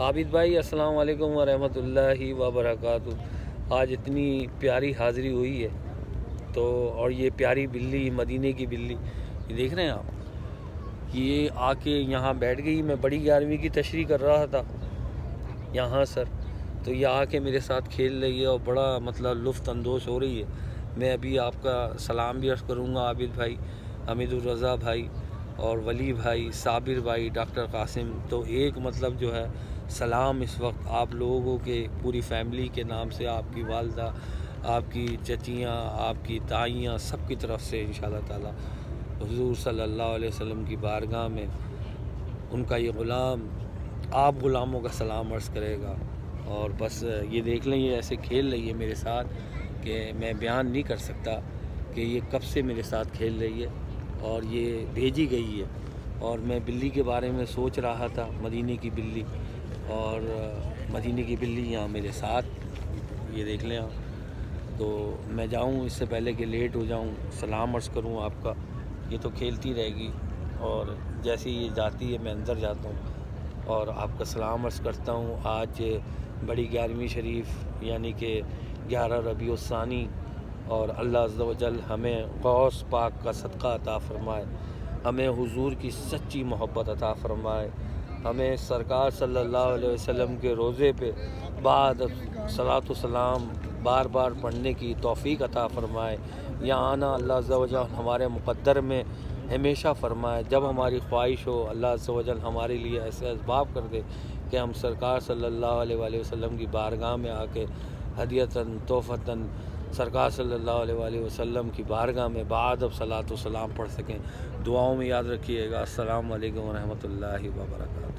आबिद भाई अस्सलाम वालेकुम वरहमतुल्लाहि वबरकातुहू। आज इतनी प्यारी हाज़िरी हुई है तो, और ये प्यारी बिल्ली, मदीने की बिल्ली, ये देख रहे हैं आप, ये आके यहाँ बैठ गई। मैं बड़ी 11वीं की तशरीह कर रहा था यहाँ सर, तो ये आके मेरे साथ खेल रही है और बड़ा मतलब लुफ्त अंदोज़ हो रही है। मैं अभी आपका सलाम भी अर्ज़ करूँगा आबिद भाई, हमीदुर रज़ा भाई और वली भाई, साबिर भाई, डॉक्टर कासिम। तो एक मतलब जो है सलाम इस वक्त आप लोगों के पूरी फैमिली के नाम से, आपकी वालदा, आपकी चचियाँ, आपकी ताइयाँ, सब की तरफ से इंशाअल्लाह ताला हुज़ूर सल्लल्लाहु अलैहि वसल्लम की बारगाह में उनका ये ग़ुलाम आप ग़ुलामों का सलाम अर्ज़ करेगा। और बस ये देख लें, ये ऐसे खेल रही है मेरे साथ कि मैं बयान नहीं कर सकता कि ये कब से मेरे साथ खेल रही है और ये भेजी गई है। और मैं बिल्ली के बारे में सोच रहा था, मदीने की बिल्ली, और मदीने की बिल्ली यहाँ मेरे साथ, ये देख लें आप। तो मैं जाऊँ इससे पहले कि लेट हो जाऊँ, सलाम अर्ज़ करूँ आपका। ये तो खेलती रहेगी और जैसे ही ये जाती है मैं अंदर जाता हूँ और आपका सलाम अर्ज़ करता हूँ। आज बड़ी 11वीं शरीफ यानी कि 11 रबीउल सानी, और अल्लाह अज़्ज़ा व जल हमें गौस पाक का सदका अता फ़रमाए, हमें हुजूर की सच्ची मोहब्बत अता फ़रमाए, हमें सरकार सल्लल्लाहु अलैहि वसल्लम के रोज़े पे बाद सलातो सलाम बार बार पढ़ने की तौफ़ीक अता फ़रमाए। यहाँ आना अल्लाह अज़्ज़ा व जल हमारे मुक़द्दर में हमेशा फ़रमाए। जब हमारी ख्वाहिश हो अल्लाह अज़्ज़ा व जल हमारे लिए ऐसे असबाब कर दे कि हम सरकार सल्लल्लाहु अलैहि वसल्लम की बारगाह में आके हदियतन तोहफ़तन सरकार सल्लल्लाहु अलैहि वसल्लम की बारगाह में बाद अब सलातो सलाम पढ़ सकें। दुआओं में याद रखिएगा। अस्सलामु अलैकुम व रहमतुल्लाहि व बरकातुहू।